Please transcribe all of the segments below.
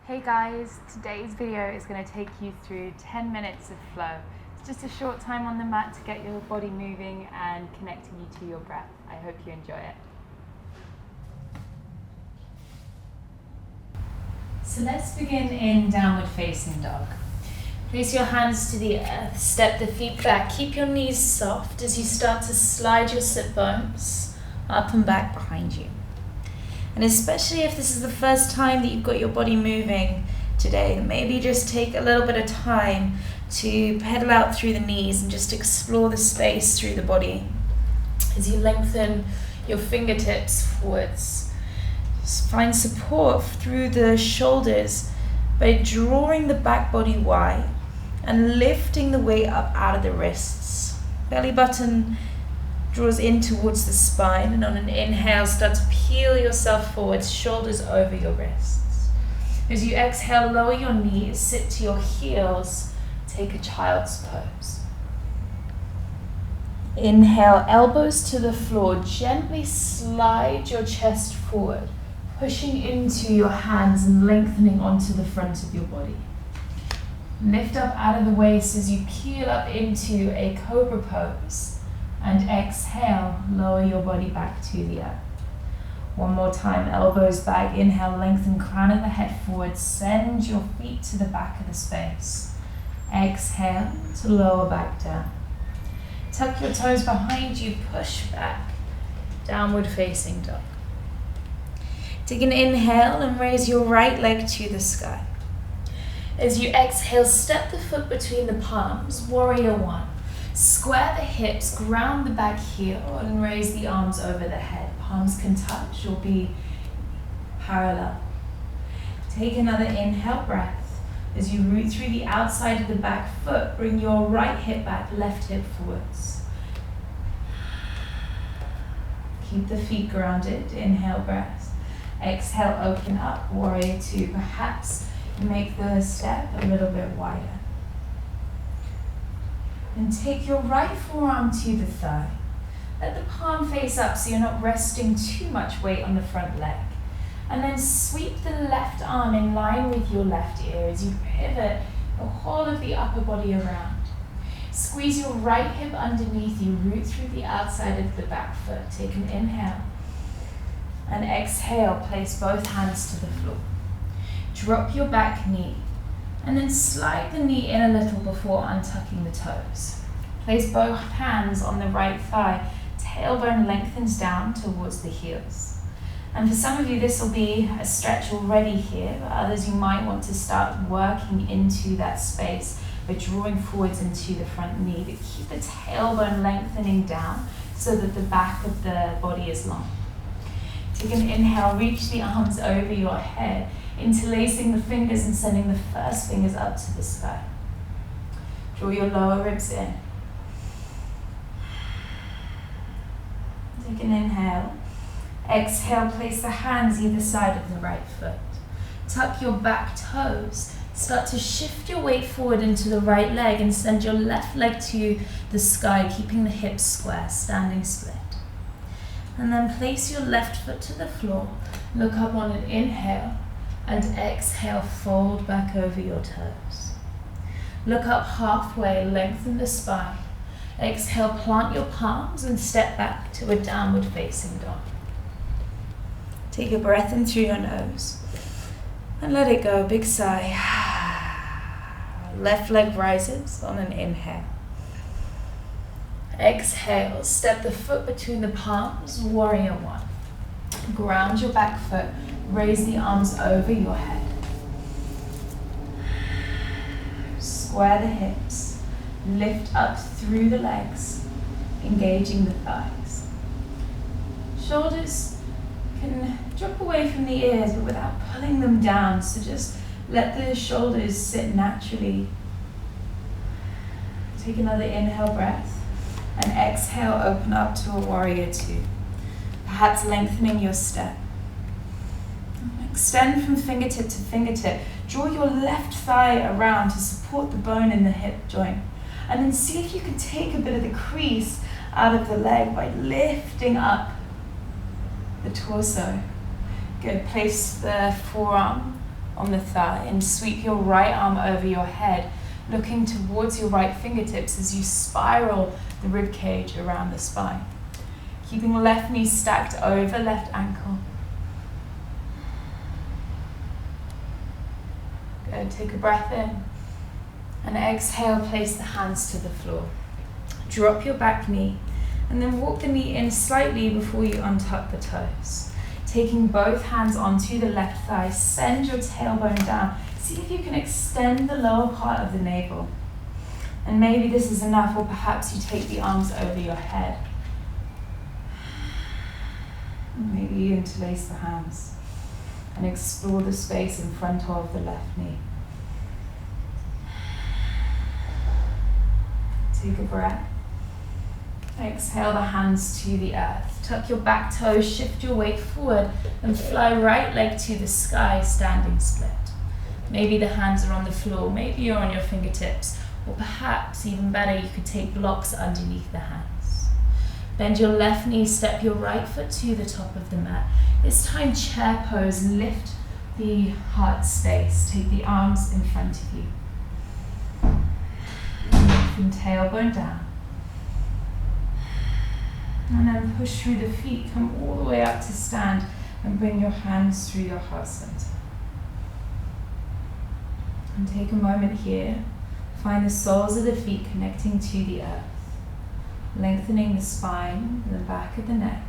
Hey guys, today's video is going to take you through 10 minutes of flow. It's just a short time on the mat to get your body moving and connecting you to your breath. I hope you enjoy it. So let's begin in downward facing dog. Place your hands to the earth, step the feet back, keep your knees soft as you start to slide your sit bones up and back behind you. And especially if this is the first time that you've got your body moving today, maybe just take a little bit of time to pedal out through the knees and just explore the space through the body. As you lengthen your fingertips forwards, just find support through the shoulders by drawing the back body wide and lifting the weight up out of the wrists. Belly button draws in towards the spine, and on an inhale, start to peel yourself forwards, shoulders over your wrists. As you exhale, lower your knees, sit to your heels, take a child's pose. Inhale, elbows to the floor, gently slide your chest forward, pushing into your hands and lengthening onto the front of your body. Lift up out of the waist as you peel up into a cobra pose. And exhale, lower your body back to the earth. One more time, elbows back, inhale, lengthen crown of the head forward, send your feet to the back of the space. Exhale to lower back down. Tuck your toes behind you, push back, downward facing dog. Take an inhale and raise your right leg to the sky. As you exhale, step the foot between the palms, warrior one. Square the hips, ground the back heel, and raise the arms over the head. Palms can touch or be parallel. Take another inhale breath. As you root through the outside of the back foot, bring your right hip back, left hip forwards. Keep the feet grounded. Inhale breath. Exhale, open up, warrior two. Perhaps make the step a little bit wider. And take your right forearm to the thigh. Let the palm face up so you're not resting too much weight on the front leg. And then sweep the left arm in line with your left ear as you pivot the whole of the upper body around. Squeeze your right hip underneath you, root through the outside of the back foot. Take an inhale. And exhale, place both hands to the floor. Drop your back knee. And then slide the knee in a little before untucking the toes. Place both hands on the right thigh. Tailbone lengthens down towards the heels. And for some of you, this will be a stretch already here. But others, you might want to start working into that space by drawing forwards into the front knee. But keep the tailbone lengthening down so that the back of the body is long. Take an inhale, reach the arms over your head, interlacing the fingers and sending the first fingers up to the sky. Draw your lower ribs in. Take an inhale. Exhale, place the hands either side of the right foot. Tuck your back toes. Start to shift your weight forward into the right leg and send your left leg to the sky, keeping the hips square, standing split. And then place your left foot to the floor. Look up on an inhale. And exhale, fold back over your toes. Look up halfway, lengthen the spine. Exhale, plant your palms and step back to a downward facing dog. Take a breath in through your nose and let it go, big sigh. Left leg rises on an inhale. Exhale, step the foot between the palms, warrior one. Ground your back foot. Raise the arms over your head. Square the hips. Lift up through the legs, engaging the thighs. Shoulders can drop away from the ears, but without pulling them down. So just let the shoulders sit naturally. Take another inhale breath. And exhale, open up to a warrior two. Perhaps lengthening your step. Extend from fingertip to fingertip. Draw your left thigh around to support the bone in the hip joint. And then see if you can take a bit of the crease out of the leg by lifting up the torso. Good. Place the forearm on the thigh, and sweep your right arm over your head, looking towards your right fingertips as you spiral the rib cage around the spine. Keeping left knee stacked over left ankle. Good, take a breath in. And exhale, place the hands to the floor. Drop your back knee, and then walk the knee in slightly before you untuck the toes. Taking both hands onto the left thigh, send your tailbone down. See if you can extend the lower part of the navel. And maybe this is enough, or perhaps you take the arms over your head. Maybe you interlace the hands and explore the space in front of the left knee. Take a breath. Exhale the hands to the earth. Tuck your back toes, shift your weight forward, and fly right leg to the sky, standing split. Maybe the hands are on the floor, maybe you're on your fingertips, or perhaps even better, you could take blocks underneath the hands. Bend your left knee, step your right foot to the top of the mat. This time, chair pose, lift the heart space. Take the arms in front of you. From tailbone down. And then push through the feet, come all the way up to stand, and bring your hands through your heart center. And take a moment here, find the soles of the feet connecting to the earth, lengthening the spine and the back of the neck.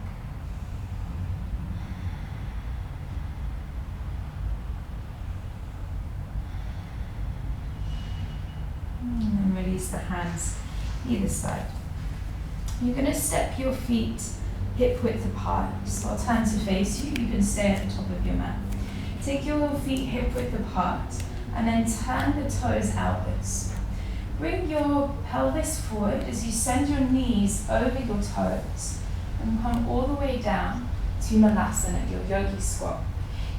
And then release the hands either side. You're going to step your feet hip width apart. So I'll turn to face you. You can stay at the top of your mat. Take your feet hip width apart and then turn the toes outwards. Bring your pelvis forward as you send your knees over your toes and come all the way down to Malasana, your yogi squat.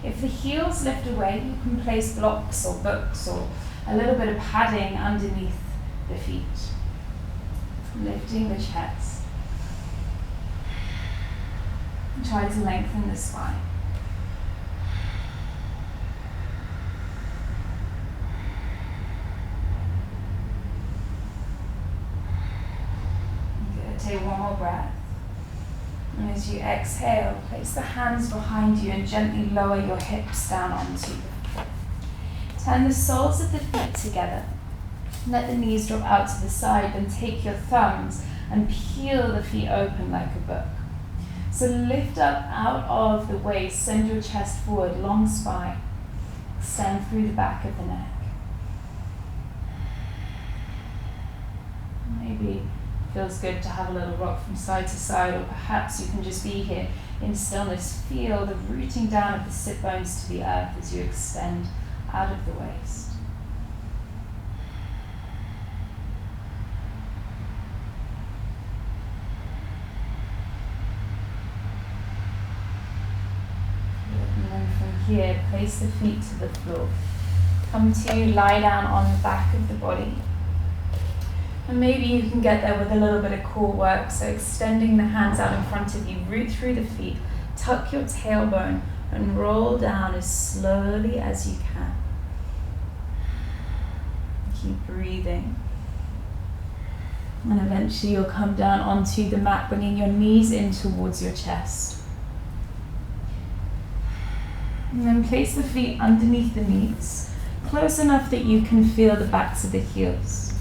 If the heels lift away, you can place blocks or books or a little bit of padding underneath the feet. Lifting the chest. And try to lengthen the spine. Good. Take one more breath. And as you exhale, place the hands behind you and gently lower your hips down onto the floor. Turn the soles of the feet together. Let the knees drop out to the side, then take your thumbs and peel the feet open like a book. So lift up out of the waist, send your chest forward, long spine. Extend through the back of the neck. Maybe it feels good to have a little rock from side to side, or perhaps you can just be here in stillness. Feel the rooting down of the sit bones to the earth as you extend out of the waist. Here, place the feet to the floor. Come to lie down on the back of the body. And maybe you can get there with a little bit of core work. So extending the hands out in front of you, root through the feet, tuck your tailbone and roll down as slowly as you can. Keep breathing. And eventually you'll come down onto the mat, bringing your knees in towards your chest. And then place the feet underneath the knees, close enough that you can feel the backs of the heels.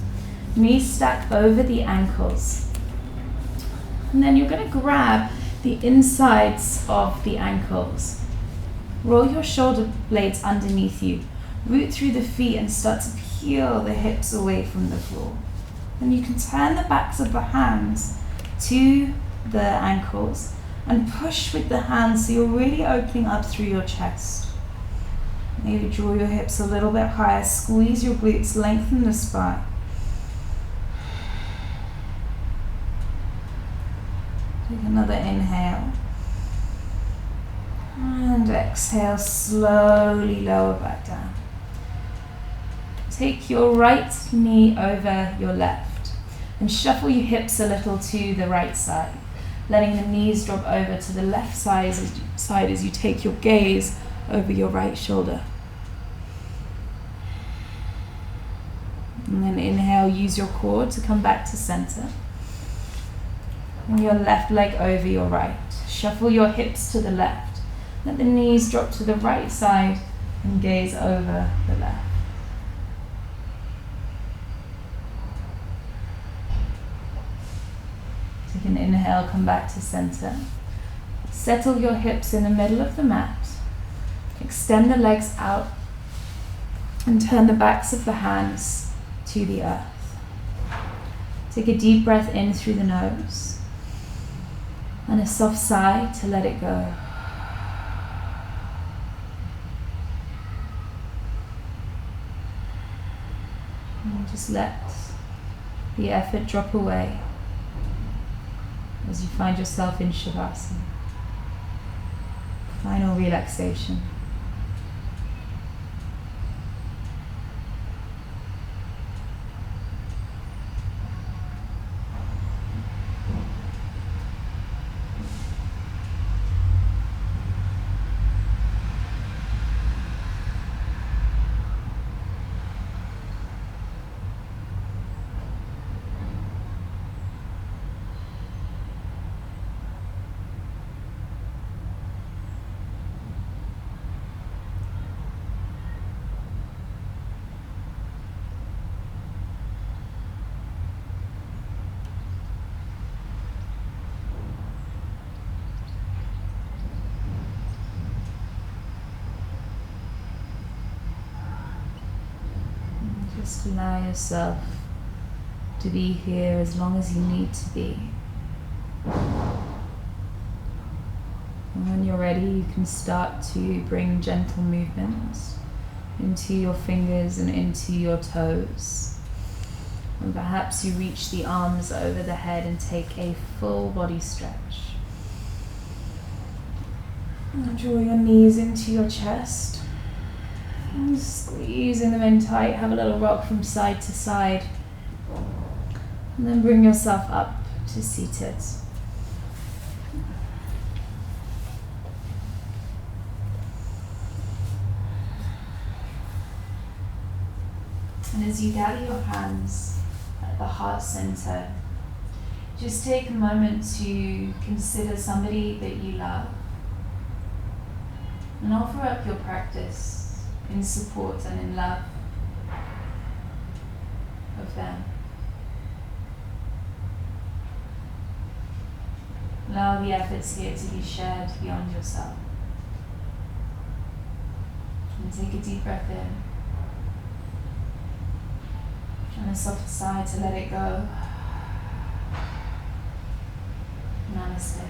Knees stacked over the ankles. And then you're going to grab the insides of the ankles. Roll your shoulder blades underneath you. Root through the feet and start to peel the hips away from the floor. Then you can turn the backs of the hands to the ankles and push with the hands so you're really opening up through your chest. Maybe draw your hips a little bit higher, squeeze your glutes, lengthen the spine. Take another inhale. And exhale, slowly lower back down. Take your right knee over your left and shuffle your hips a little to the right side, letting the knees drop over to the left side as you take your gaze over your right shoulder. And then inhale, use your core to come back to center. And your left leg over your right. Shuffle your hips to the left. Let the knees drop to the right side and gaze over the left. Take an inhale, come back to center. Settle your hips in the middle of the mat. Extend the legs out and turn the backs of the hands to the earth. Take a deep breath in through the nose and a soft sigh to let it go. And just let the effort drop away as you find yourself in Shavasana. Final relaxation. Just allow yourself to be here as long as you need to be. And when you're ready, you can start to bring gentle movements into your fingers and into your toes. And perhaps you reach the arms over the head and take a full body stretch. And draw your knees into your chest. And squeezing them in tight, have a little rock from side to side. And then bring yourself up to seated. And as you gather your hands at the heart center, just take a moment to consider somebody that you love and offer up your practice in support and in love of them. Allow the efforts here to be shared beyond yourself. And take a deep breath in. And a soft sigh to let it go. Namaste.